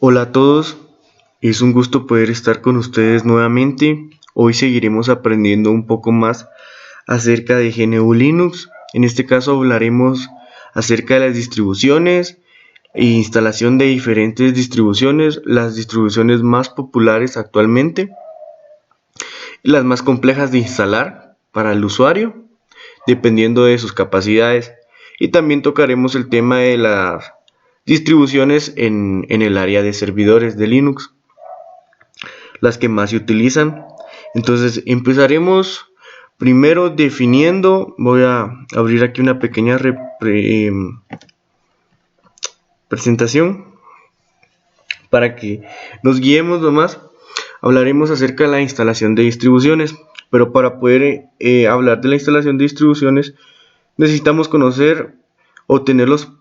Hola a todos, es un gusto poder estar con ustedes nuevamente. Hoy seguiremos aprendiendo un poco más acerca de GNU Linux. En este caso hablaremos acerca de las distribuciones e instalación de diferentes distribuciones, las distribuciones más populares actualmente, las más complejas de instalar para el usuario, dependiendo de sus capacidades. Y también tocaremos el tema de las distribuciones en el área de servidores de Linux, las que más se utilizan. Entonces empezaremos primero definiendo. Voy a abrir aquí una pequeña presentación para que nos guiemos nomás. Hablaremos acerca de la instalación de distribuciones, pero para poder hablar de la instalación de distribuciones necesitamos conocer o tener los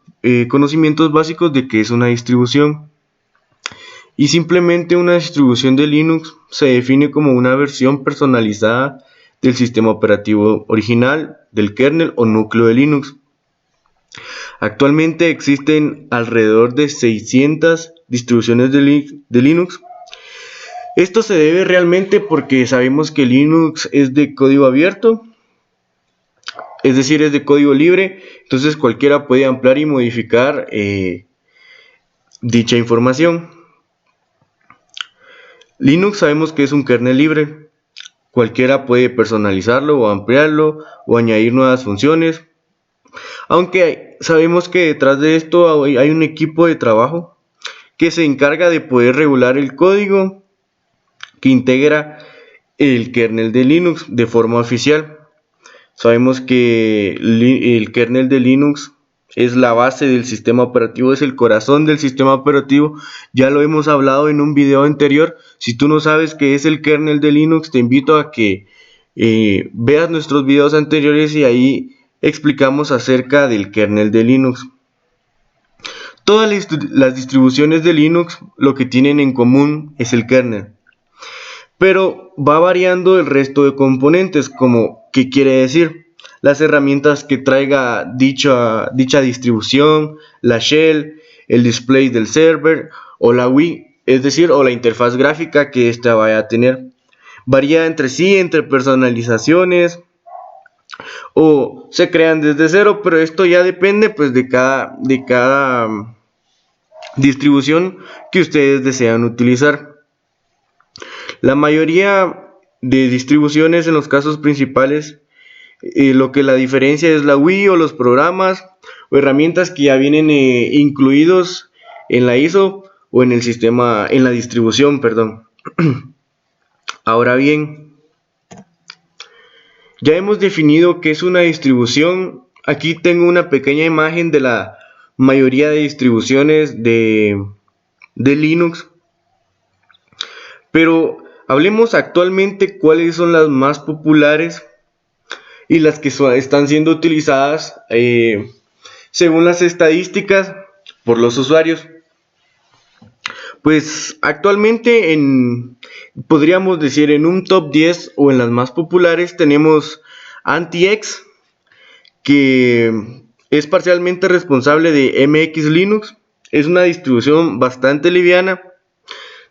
conocimientos básicos de qué es una distribución. Y simplemente una distribución de Linux se define como una versión personalizada del sistema operativo original, del kernel o núcleo de Linux. Actualmente existen alrededor de 600 distribuciones de Linux. Esto se debe realmente porque sabemos que Linux es de código abierto, es decir, es de código libre, entonces cualquiera puede ampliar y modificar dicha información. Linux sabemos que es un kernel libre, cualquiera puede personalizarlo o ampliarlo o añadir nuevas funciones, aunque sabemos que detrás de esto hay un equipo de trabajo que se encarga de poder regular el código que integra el kernel de Linux de forma oficial. Sabemos que el kernel de Linux es la base del sistema operativo, es el corazón del sistema operativo. Ya lo hemos hablado en un video anterior. Si tú no sabes qué es el kernel de Linux, te invito a que veas nuestros videos anteriores y ahí explicamos acerca del kernel de Linux. Todas las distribuciones de Linux lo que tienen en común es el kernel, pero va variando el resto de componentes, como ¿qué quiere decir? Las herramientas que traiga dicha distribución, la shell, el display del server o la GUI, es decir, o la interfaz gráfica que ésta vaya a tener. Varía entre sí, entre personalizaciones o se crean desde cero, pero esto ya depende pues de cada distribución que ustedes desean utilizar. La mayoría de distribuciones en los casos principales, lo que la diferencia es la GUI o los programas o herramientas que ya vienen incluidos en la ISO o en el sistema, en la distribución, perdón. Ahora bien, ya hemos definido qué es una distribución. Aquí tengo una pequeña imagen de la mayoría de distribuciones de Linux, pero hablemos actualmente cuáles son las más populares y las que están siendo utilizadas según las estadísticas por los usuarios. Pues actualmente podríamos decir en un top 10 o en las más populares tenemos AntiX, que es parcialmente responsable de MX Linux. Es una distribución bastante liviana,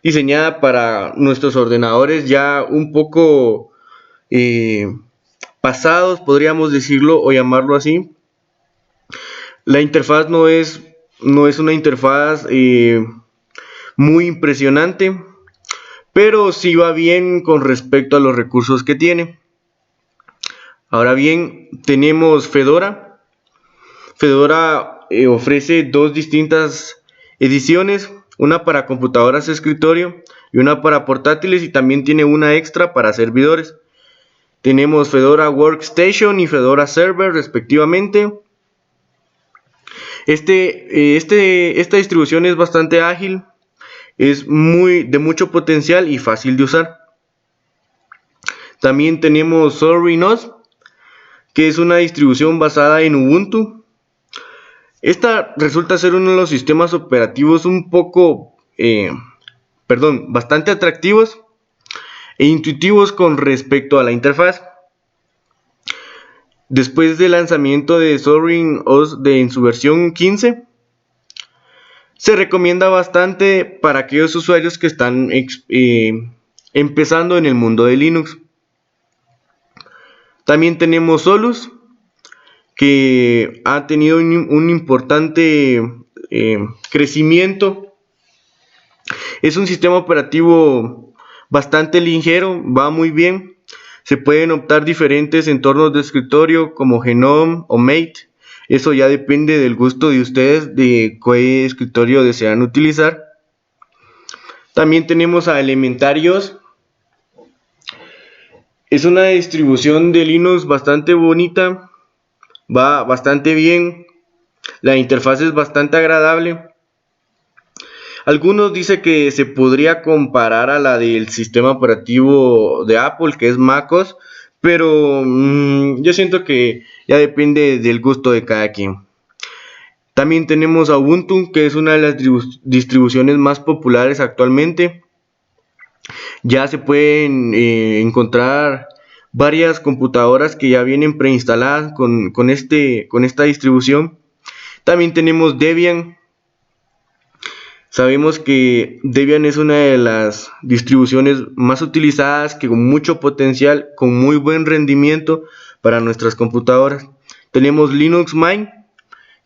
diseñada para nuestros ordenadores ya un poco pasados, podríamos decirlo o llamarlo así. La interfaz no es una interfaz muy impresionante, pero sí va bien con respecto a los recursos que tiene. Ahora bien, tenemos Fedora. Fedora ofrece dos distintas ediciones, una para computadoras de escritorio y una para portátiles, y también tiene una extra para servidores. Tenemos Fedora Workstation y Fedora Server respectivamente. Esta distribución es bastante ágil, es de mucho potencial y fácil de usar. También tenemos Solarwinds, que es una distribución basada en Ubuntu. Esta resulta ser uno de los sistemas operativos bastante atractivos e intuitivos con respecto a la interfaz. Después del lanzamiento de Solarwinds en su versión 15, Se recomienda bastante para aquellos usuarios que están empezando en el mundo de Linux. También tenemos Solus, que ha tenido un importante crecimiento. Es un sistema operativo bastante ligero, va muy bien. Se pueden optar diferentes entornos de escritorio como Genome o Mate. Eso ya depende del gusto de ustedes, de qué escritorio desean utilizar. También tenemos a Elementarios. Es una distribución de Linux bastante bonita, va bastante bien, la interfaz es bastante agradable. Algunos dicen que se podría comparar a la del sistema operativo de Apple, que es MacOS, pero yo siento que ya depende del gusto de cada quien. También tenemos a Ubuntu, que es una de las distribuciones más populares actualmente. Ya se pueden encontrar varias computadoras que ya vienen preinstaladas con esta distribución. También tenemos Debian. Sabemos que Debian es una de las distribuciones más utilizadas, que con mucho potencial, con muy buen rendimiento para nuestras computadoras. Tenemos Linux Mint,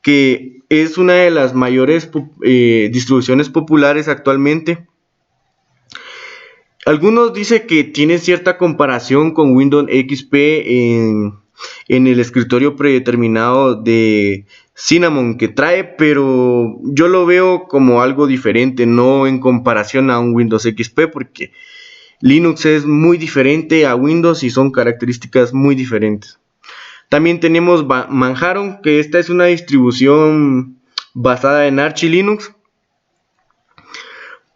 que es una de las mayores distribuciones populares actualmente. Algunos dicen que tiene cierta comparación con Windows XP en el escritorio predeterminado de Cinnamon que trae, pero yo lo veo como algo diferente, no en comparación a un Windows XP, porque Linux es muy diferente a Windows y son características muy diferentes. También tenemos Manjaro, que esta es una distribución basada en Arch Linux,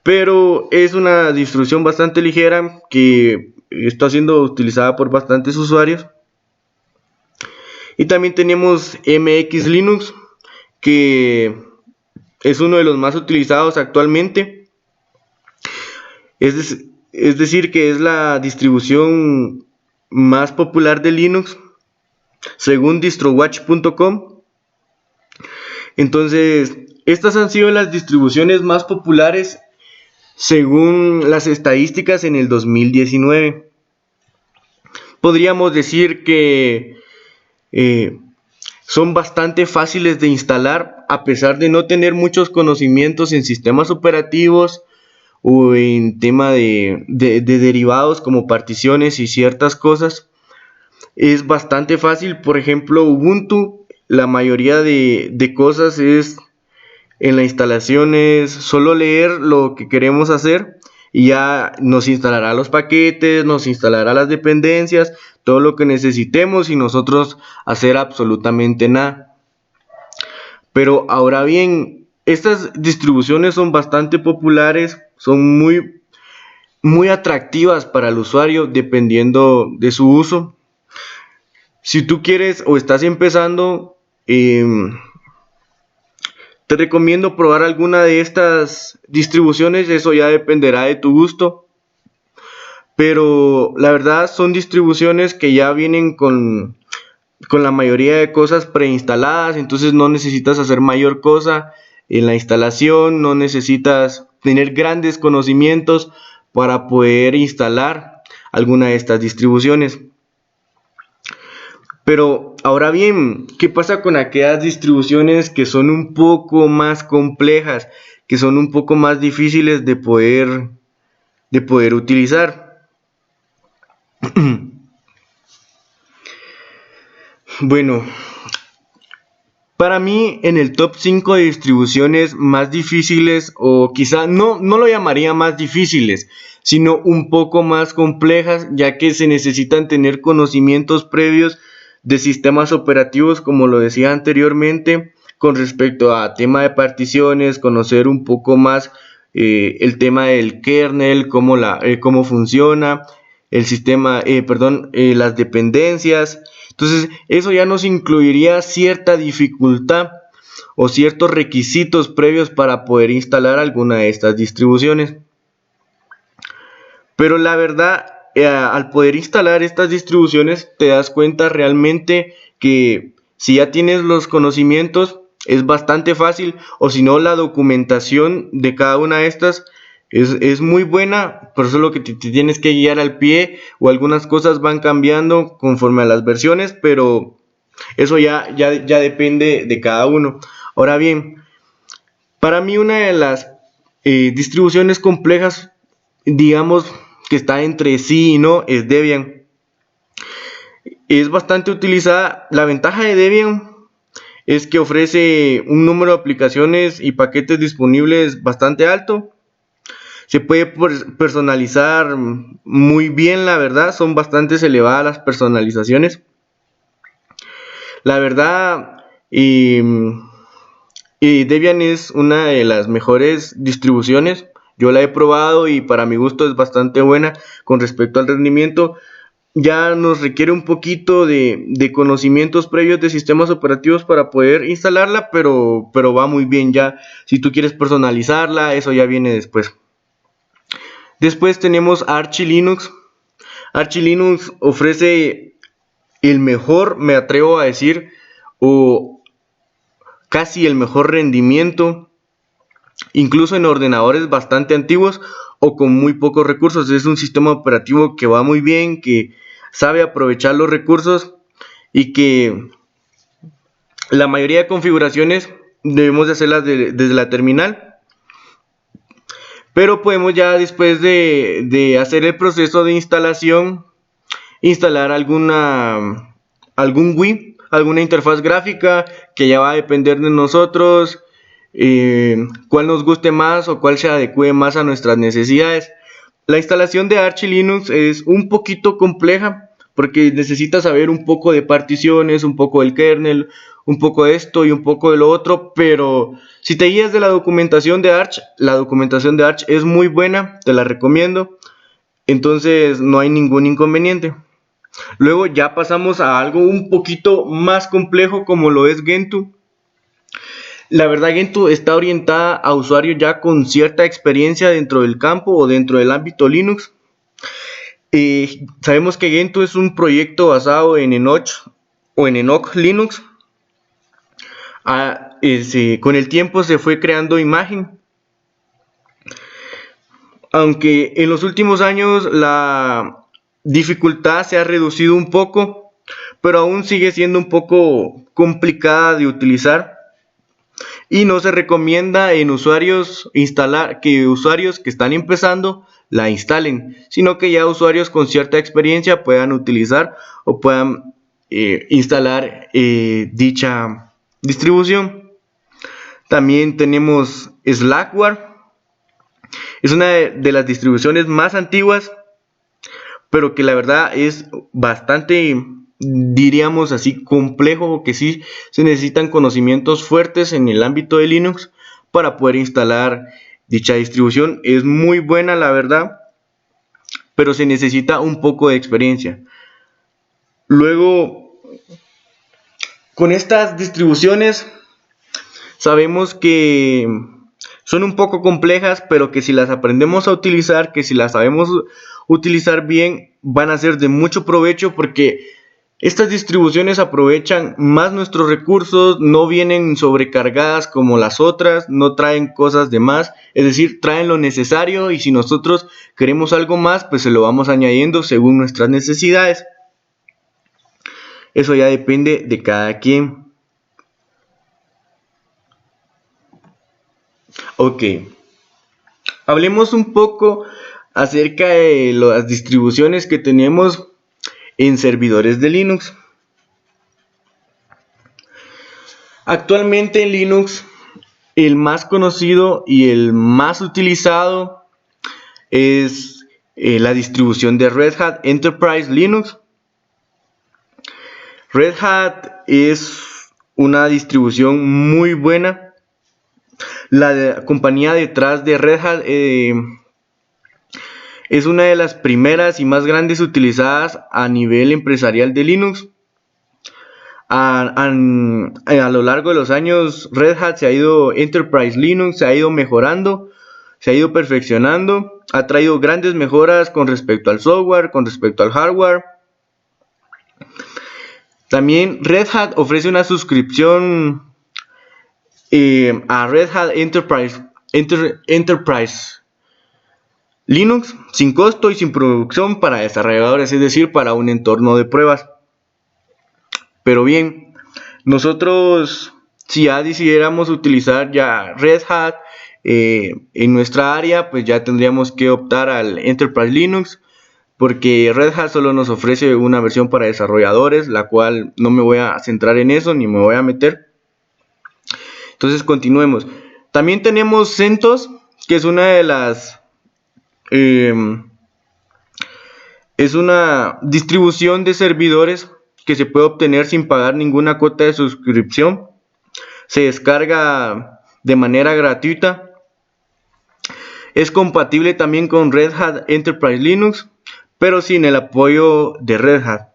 pero es una distribución bastante ligera que está siendo utilizada por bastantes usuarios. Y también tenemos MX Linux, que es uno de los más utilizados actualmente. Es decir, que es la distribución más popular de Linux, según distrowatch.com. Entonces, estas han sido las distribuciones más populares según las estadísticas en el 2019. Podríamos decir que son bastante fáciles de instalar, a pesar de no tener muchos conocimientos en sistemas operativos o en tema de derivados como particiones y ciertas cosas. Es bastante fácil. Por ejemplo, Ubuntu, la mayoría de cosas es en la instalación es solo leer lo que queremos hacer y ya nos instalará los paquetes, nos instalará las dependencias, todo lo que necesitemos y nosotros hacer absolutamente nada. Pero ahora bien, estas distribuciones son bastante populares, son muy atractivas para el usuario dependiendo de su uso. Si tú quieres o estás empezando, te recomiendo probar alguna de estas distribuciones, eso ya dependerá de tu gusto. Pero la verdad son distribuciones que ya vienen con la mayoría de cosas preinstaladas, entonces no necesitas hacer mayor cosa en la instalación, no necesitas tener grandes conocimientos para poder instalar alguna de estas distribuciones. Pero ahora bien, ¿qué pasa con aquellas distribuciones que son un poco más complejas, que son un poco más difíciles de poder utilizar? Bueno, para mí en el top 5 de distribuciones más difíciles, o quizá no lo llamaría más difíciles, sino un poco más complejas, ya que se necesitan tener conocimientos previos de sistemas operativos, como lo decía anteriormente, con respecto a tema de particiones, conocer un poco más el tema del kernel, cómo funciona el sistema, las dependencias. Entonces eso ya nos incluiría cierta dificultad o ciertos requisitos previos para poder instalar alguna de estas distribuciones. Pero la verdad, al poder instalar estas distribuciones te das cuenta realmente que si ya tienes los conocimientos es bastante fácil, o si no, la documentación de cada una de estas es muy buena, por eso es lo que te tienes que guiar al pie, o algunas cosas van cambiando conforme a las versiones, pero eso ya depende de cada uno. Ahora bien, para mí una de las distribuciones complejas, digamos que está entre sí y no, es Debian. Es bastante utilizada. La ventaja de Debian es que ofrece un número de aplicaciones y paquetes disponibles bastante alto. Se puede personalizar muy bien, la verdad, son bastante elevadas las personalizaciones. La verdad, Debian es una de las mejores distribuciones. Yo la he probado y para mi gusto es bastante buena con respecto al rendimiento. Ya nos requiere un poquito de conocimientos previos de sistemas operativos para poder instalarla, pero va muy bien ya. Si tú quieres personalizarla, eso ya viene después. Después tenemos Arch Linux. Arch Linux ofrece el mejor, me atrevo a decir, o casi el mejor rendimiento, incluso en ordenadores bastante antiguos o con muy pocos recursos. Es un sistema operativo que va muy bien, que sabe aprovechar los recursos y que la mayoría de configuraciones debemos de hacerlas desde la terminal, pero podemos ya después de hacer el proceso de instalación instalar algún GUI, alguna interfaz gráfica que ya va a depender de nosotros, cuál nos guste más o cuál se adecue más a nuestras necesidades. La instalación de Arch Linux es un poquito compleja porque necesitas saber un poco de particiones, un poco del kernel, un poco de esto y un poco de lo otro, pero si te guías de la documentación de Arch es muy buena, te la recomiendo, entonces no hay ningún inconveniente. Luego ya pasamos a algo un poquito más complejo como lo es Gentoo. La verdad, Gentoo está orientada a usuarios ya con cierta experiencia dentro del campo o dentro del ámbito Linux. Sabemos que Gentoo es un proyecto basado en Enoch o en Enoch Linux. Con el tiempo se fue creando imagen, aunque en los últimos años la dificultad se ha reducido un poco, pero aún sigue siendo un poco complicada de utilizar. Y no se recomienda en usuarios usuarios que están empezando la instalen, sino que ya usuarios con cierta experiencia puedan utilizar o puedan instalar dicha distribución. También tenemos Slackware. Es una de las distribuciones más antiguas, pero que la verdad es bastante, diríamos así, complejo, que sí se necesitan conocimientos fuertes en el ámbito de Linux para poder instalar dicha distribución. Es muy buena, la verdad, pero se necesita un poco de experiencia. Luego, con estas distribuciones sabemos que son un poco complejas, pero que si las aprendemos a utilizar, que si las sabemos utilizar bien, van a ser de mucho provecho, porque estas distribuciones aprovechan más nuestros recursos, no vienen sobrecargadas como las otras, no traen cosas de más, es decir, traen lo necesario, y si nosotros queremos algo más, pues se lo vamos añadiendo según nuestras necesidades. Eso ya depende de cada quien. Ok, hablemos un poco acerca de las distribuciones que tenemos en servidores de Linux. Actualmente en Linux, el más conocido y el más utilizado es la distribución de Red Hat Enterprise Linux. Red Hat es una distribución muy buena. La compañía detrás de Red Hat es una de las primeras y más grandes utilizadas a nivel empresarial de Linux. A lo largo de los años, Red Hat Enterprise Linux se ha ido mejorando, se ha ido perfeccionando, ha traído grandes mejoras con respecto al software, con respecto al hardware. También Red Hat ofrece una suscripción a Red Hat Enterprise Linux sin costo y sin producción para desarrolladores, es decir, para un entorno de pruebas. Pero bien, nosotros, si ya decidiéramos utilizar ya Red Hat en nuestra área, pues ya tendríamos que optar al Enterprise Linux, porque Red Hat solo nos ofrece una versión para desarrolladores, la cual no me voy a centrar en eso ni me voy a meter. Entonces continuemos. También tenemos CentOS, que es una de las es una distribución de servidores que se puede obtener sin pagar ninguna cuota de suscripción. Se descarga de manera gratuita. Es compatible también con Red Hat Enterprise Linux, pero sin el apoyo de Red Hat.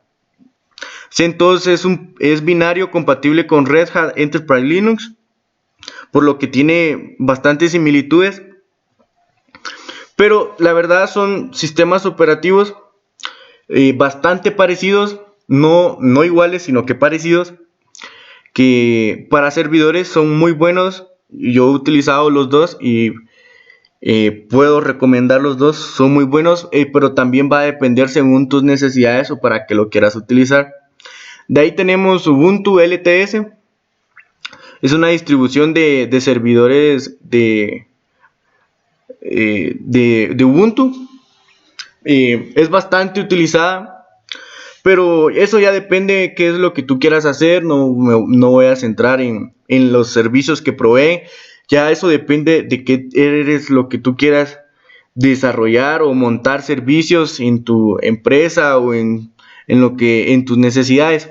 CentOS es binario compatible con Red Hat Enterprise Linux, por lo que tiene bastantes similitudes. Pero la verdad son sistemas operativos bastante parecidos, no iguales, sino que parecidos, que para servidores son muy buenos. Yo he utilizado los dos y puedo recomendar los dos, son muy buenos, pero también va a depender según tus necesidades o para que lo quieras utilizar. De ahí tenemos Ubuntu LTS, es una distribución de servidores de Ubuntu. Es bastante utilizada, pero eso ya depende de qué es lo que tú quieras hacer. No voy a centrar en los servicios que provee. Ya eso depende de qué eres lo que tú quieras desarrollar o montar servicios en tu empresa o en tus necesidades.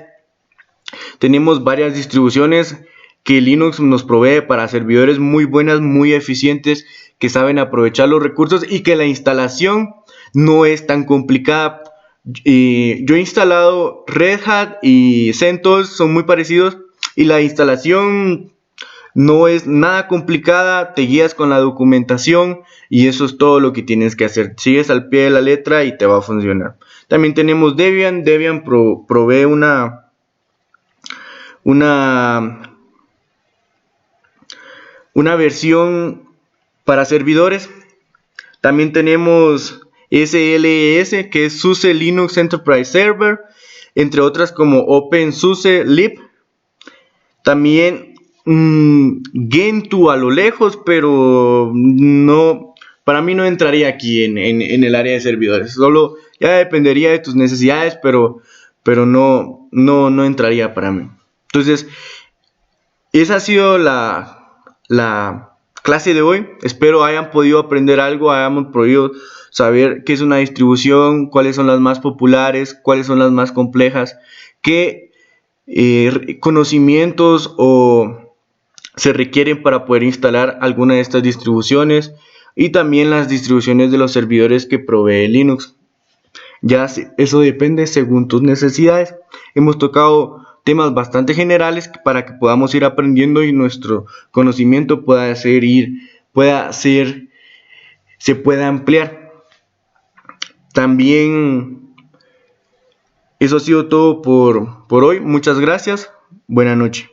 Tenemos varias distribuciones que Linux nos provee para servidores muy buenas, muy eficientes, que saben aprovechar los recursos y que la instalación no es tan complicada. Yo he instalado Red Hat y CentOS, son muy parecidos y la instalación no es nada complicada. Te guías con la documentación y eso es todo lo que tienes que hacer. Sigues al pie de la letra y te va a funcionar. También tenemos Debian. Debian provee una versión para servidores. También tenemos SLES, que es SUSE Linux Enterprise Server, entre otras como OpenSUSE Lib. También Gentoo a lo lejos, pero no, para mí no entraría aquí en el área de servidores. Solo ya dependería de tus necesidades, pero no entraría para mí. Entonces, esa ha sido la clase de hoy. Espero hayan podido aprender algo, hayamos podido saber qué es una distribución, cuáles son las más populares, cuáles son las más complejas, qué conocimientos se requieren para poder instalar alguna de estas distribuciones, y también las distribuciones de los servidores que provee Linux. Ya eso depende según tus necesidades. Hemos tocado temas bastante generales para que podamos ir aprendiendo y nuestro conocimiento se pueda ampliar. También eso ha sido todo por hoy. Muchas gracias. Buenas noches.